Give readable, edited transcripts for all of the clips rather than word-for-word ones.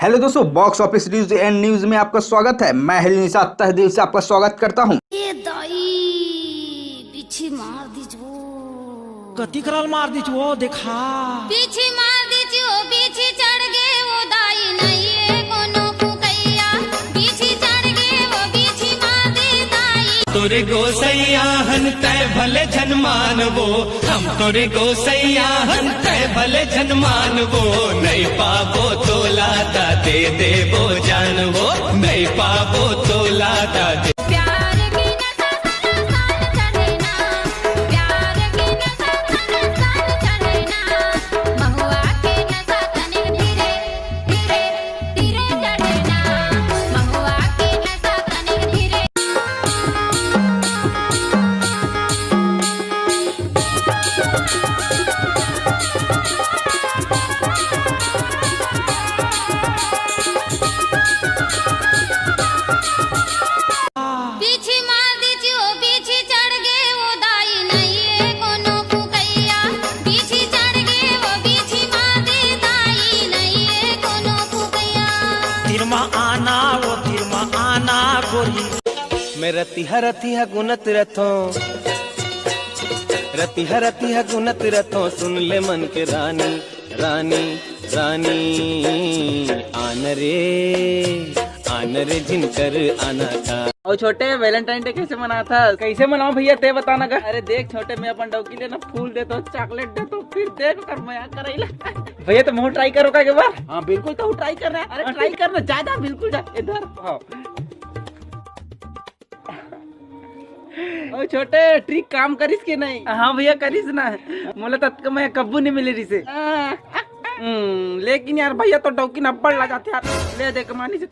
Hello दोस्तों, box office news and news में आपका स्वागत है। मैं हिल निषाद तहे दिल से आपका स्वागत करता हूं। ए दाई पीछे मार दीजो। कति करल मार दीजो देखा। पीछे मार दीजो, पीछे चढ़ गए वो दाई नहीं है कोनो फुकैया। पीछे चढ़ गए वो पीछे मार दे दाई। तोरे गोसैया हन तय भले जन मानवो, हम तोरे गोसैया हन तय भले जन मानवो। नहीं पाबो तो लाता दे देबो जानवो, नहीं पाबो तो लाता दे। प्यार की नशा साल चढ़े ना, प्यार की नशा साल चढ़े ना। महुआ की नशा तने धीरे धीरे धीरे चढ़े ना। महुआ की नशा तने धीरे। पीछे मार दीजियो, पीछे चढ़ गए वो दाई नहीं है कोनो फुकैया। पीछे चढ़ गए वो पीछे मार दे दाई नहीं है कोनो फुकैया। तिरमा आना गोरी। मैं रतिहा गुनत रथो, रतिहा गुनत रथो। सुन ले मन के रानी रानी रानी। आन रे जिनकर आना था। और छोटे वैलेंटाइन डे कैसे मना था? कैसे मनाओ भैया ते बताना का। अरे देख छोटे, मैं अपन डौकी लेना फूल दे तो चॉकलेट दे तो फिर देख कर मैं करेला। भैया तुम ट्राई करो का एक बार। हाँ बिल्कुल, तो ट्राई करना है। अरे ट्राई करना ज्यादा बिल्कुल जा इधर। हाँ ओ छोटे, ट्रिक काम करिस के नहीं? हाँ भैया करिस ना। मोला तक मैं कब्बू नहीं मिले रिसे। लेकिन यार भैया तो डौकी न बढ़ ला जाते यार। ले दे कमानी से।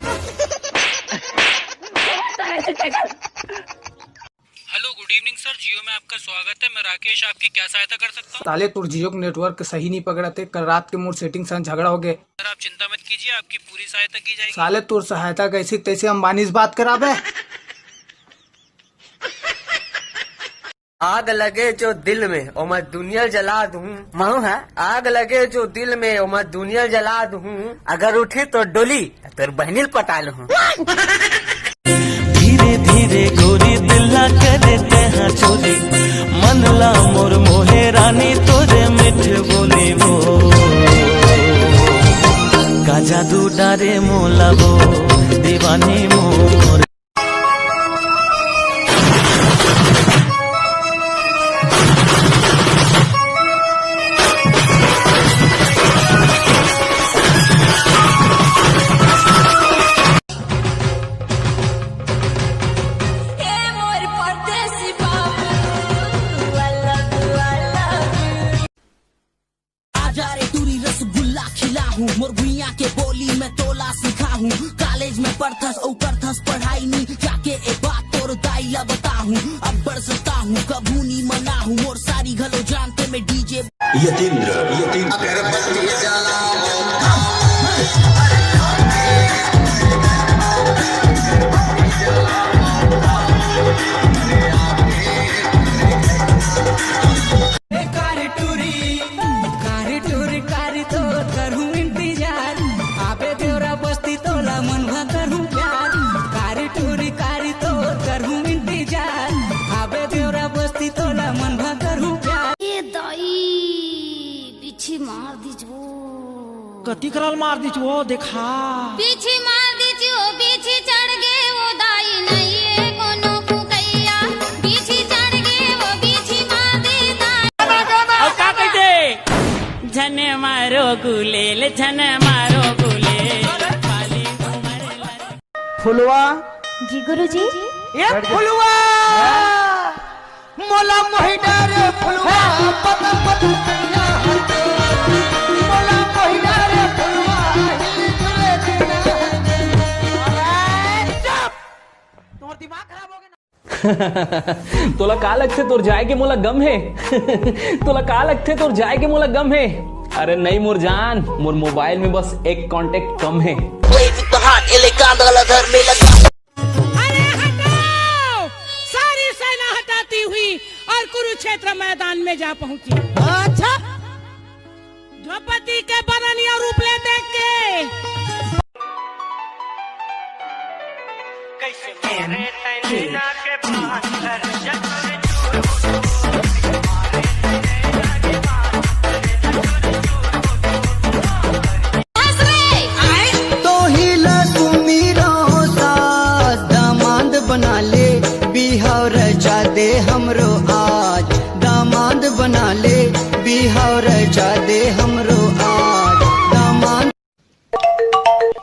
Hello, good evening sir. Jio में आपका स्वागत है। मैं राकेश आपकी क्या सहायता कर सकता हूँ? साले तुर जियो नेटवर्क सही नहीं पकड़ते। कल रात के मूड सेटिंग से झगड़ा हो गए। सर आप चिंता मत कीजिए, आपकी पूरी सहायता की जाएगी। साले तुर सहायता कैसी तैसे अंबानी से बात कराबे। आग लगे जो दिल में और मैं दुनिया जला दूं। मालूम है? आग लगे जो दिल में और मैं दुनिया जला दूं। अगर उठे तो डोली तेरे बहनील पटा लूं। धीरे धीरे गोरी दिला करे तेहा चोरी। मनला मोर मोहे रानी तोरे मिठ बोली हो। का जादू डारे मोला वो दीवानी मोर। रसगुल्ला खिला हूँ मोर भुइया के बोली में तोला सिखा हूँ। कॉलेज में पढ़थस और करथस पढ़ाई नी जाके एक बात तोर दाईला बता हूँ। अब बढ़ सकता हूँ कभू नी मना हूँ। मोर सारी घलो जानते में डीजे मार दीजो। कति करल मार दीजो देखा। पीछे मार दीजो, पीछे चढ़ गए वो दाई नहीं है कोनो फुकैया। पीछे चढ़ गए वो पीछे मार दे दाई। और का कहते? झने मारो गुलेल, झने मारो गुलेल। फुलवा जी गुरुजी। ये फुलवा मोला मोहिना रे फुलवा पत पत कैया हटे। मोला मोहिना रे फुलवा हिल जुले दिना। चुप, तोर दिमाग खराब हो गया। तोला का लगथे तोर जाए के मोला गम है। तोला का लगथे तोर जाए के मोला गम है। अरे नहीं मोर जान, मोर मोबाइल में बस एक कांटेक्ट कम है। अरे हटाओ! सारी सेना हटाती हुई और कुरुक्षेत्र मैदान में जा पहुंची। अच्छा द्रौपदी के बरनिया रूप ले देख के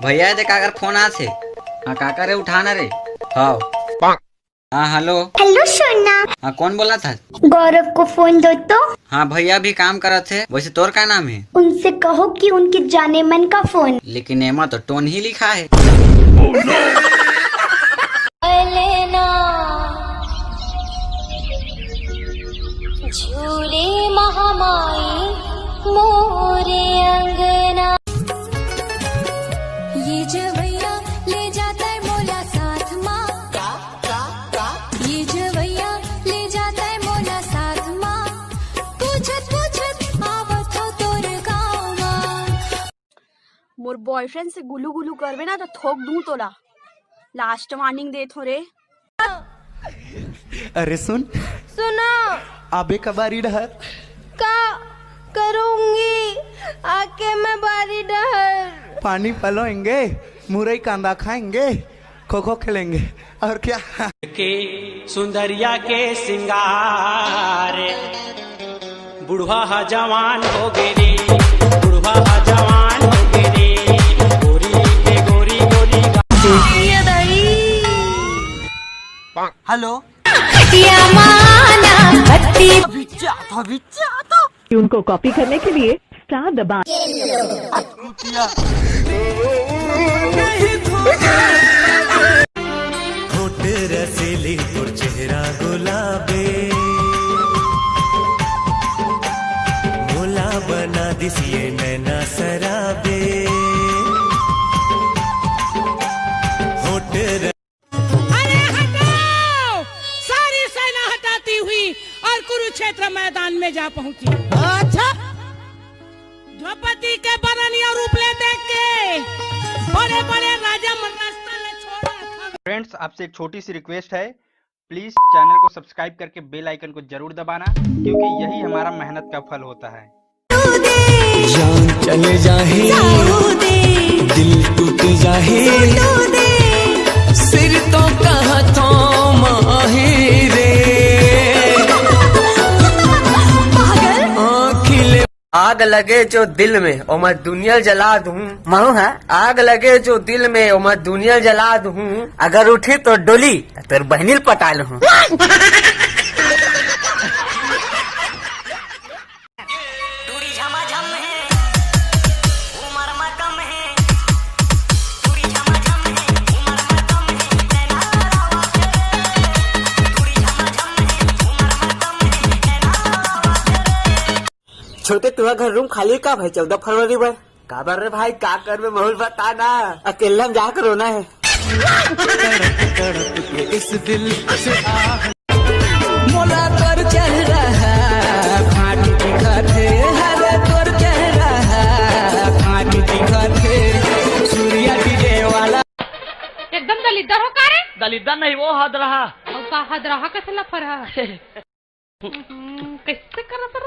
भैया दे काकर फोन आथे। हाँ काका रे उठाना रे। हाँ हाँ हेलो। हेलो सोना। हाँ कौन बोला था? गौरव को फोन दो तो। हाँ भैया भी काम कर रहे थे। वैसे तोर का नाम है? उनसे कहो कि उनके जाने मन का फोन। लेकिन एमा तो टोन ही लिखा है। झूले महामाई मोरे अंगना। ये जवैया ले जाता है मोला साथ माँ। ये जवैया ले जाता है मोला साथ माँ। पूछत पूछत आवत हो तोर गाँव माँ। मोर बॉयफ्रेंड से गुलू गुलू करवे ना तो थोक दूं तोला। लास्ट वार्निंग दे थो रे। अरे सुन सुनो आबे का बारी डहर का करूंगी आके मैं बारी डहर। पानी पलोएंगे, मुरई कांदा खाएंगे, खो खो खेलेंगे और क्या। के सुंदरिया के सिंगार बुढ़वा हा जवान हो गे रे, बुढ़वा हा जवान हो गे रे, गोरी के गोरी गोरी। हेलो उनको कॉपी करने के लिए स्टार दबा। होठ रसीली और चेहरा गुलाबे, मोला बना दिसिए नैना सराबे। होठ और कुरुक्षेत्र मैदान में जा पहुंची। अच्छा द्रौपदी के बरनिया रूप ले देख के बड़े बड़े राजा रास्ता ले छोड़ा। फ्रेंड्स आपसे एक छोटी सी रिक्वेस्ट है, प्लीज चैनल को सब्सक्राइब करके बेल आइकन को जरूर दबाना, क्योंकि यही हमारा मेहनत का फल होता है। जान चले जाहे, दिल टूट जाहे, सिर तो कहा तो माही रे। आग लगे जो दिल में और मैं दुनिया जला दूं। मालूम है आग लगे जो दिल में और मैं दुनिया जला दूं। अगर उठी तो डोली तेरे बहनील पटा लूं। छोटे तुम्हारा घर रूम खाली का भाई 14 फरवरी पर का बार रे भाई का कर में माहौल बताना। अकेला में जाकर रोना है। इस दिल से मोला तर चल रहा फाटी दिखाते, हरे तर चल रहा फाटी दिखाते। सूर्या डीजे वाला एकदम दलिद्दर हो का रे? दलिद्दर नहीं वो हद रहा। और का हद रहा का चला फरा। कैसे कर कर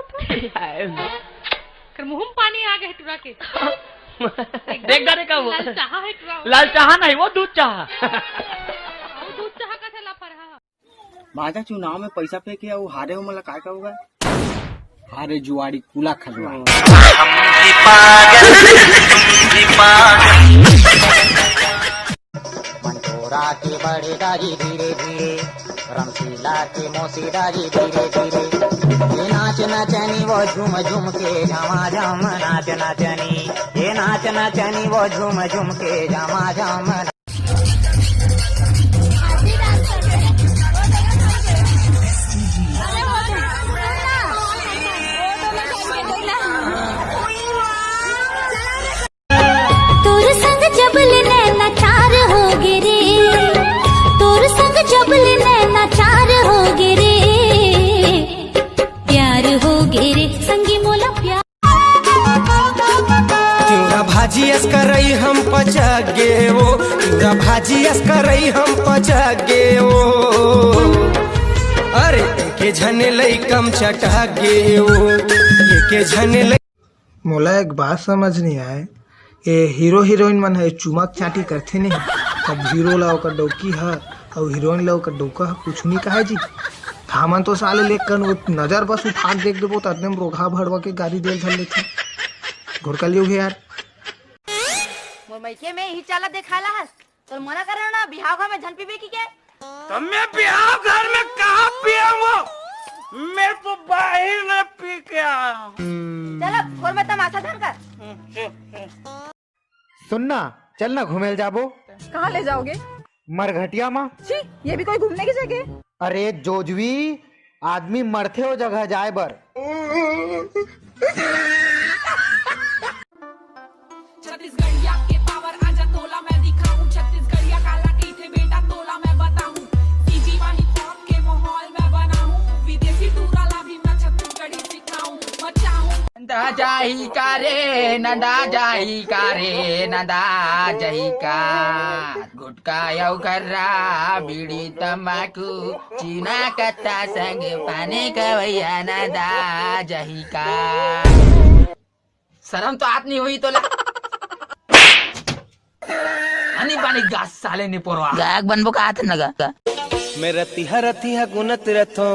मुंह में पानी आ गए तुरा के। देख डारे का वो लाल चाहा है तुरा। लाल चाहा नहीं वो दूध चाहा। और दूध चाहा का चला फरा। बाजा चुनाव में पैसा पे किया वो हारे हो मला काय का होगा? हारे जुआड़ी कूला खलवा। मंटोरा के बड़ेदारी धीरे धीरे, रमशीला के मौसीदारी धीरे धीरे। ये नाच नचनी वो झूम झूम के झमा झम नाच नचनी। ये नाच नचनी वो झूम झूम के झमा झम। तोर संग जबल नैना चार हो गे रे, तोर संग जबल नैना चार हो गे रे, प्यार हो गे रे संगी मोला प्यार। तेरा भाजी अस करई हम पचक गे वो, तेरा भाजी अस करई हम पचक गे वो। अरे के झने लई कम चटक गे वो, के झने लई। मोला एक बात समझ नहीं आए, ये हीरो हीरोइन मन है चुमक चाटी करथे नहीं, तब हीरो ला ओकर डौकी है और हीरोइन ला ओकर डौका है, कुछ नहीं कहे जी। हमन तो साले लेक कन वो नजर बस उठा देख देबो तो एकदम रोगा भड़वा के गाड़ी देल धर लेथे। घुरका लियो यार। मोर मैके में ही चाला देखाला हस तो मना कर ना बिहाव घर में झन पीबे की के तो मैं बिहाव घर में कहाँ पिया वो मैं तो बाहर में पी के आया हूँ। चलो फोर में तमाशा धन कर। सुनना चलना घूमे जाबो। कहाँ ले जाओगे? मरघटिया माँ। छी, ये भी कोई घूमने की जगह? अरे जोजवी आदमी मरथे हो जगह जाए बर। छत्तीसगढ़िया के पावर आजा तोला मैं दिखाऊं। छत्तीसगढ़िया काला की थे बेटा तोला मैं बताऊं। सीजी वाली फॉर्म के माहौल में बनाऊं। विदेशी टूराला भी मैं छत्तीसगढ़ी सिखाऊं मचाऊं। नंदा जाही का रे नंदा जाही का रे नंदा जाही का गुटका यौ कर्रा बीड़ी तंबाकू चीना कत्ता संग पानी का भैया नंदा जाही का। शर्म तो आत नहीं हुई तो ला अनि पानी गास साले ने पोरवा गायक बनबो का आत नगा। मैं रतिहा गुनत रथो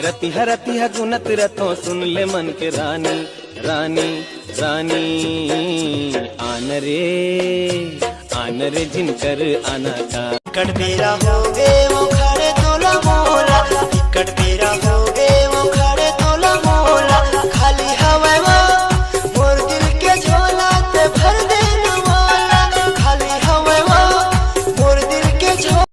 रतिहा गुनत रथो सुन ले मन के रानी रानी रानी आन रे जिनकर आना का कटबीरा हो गए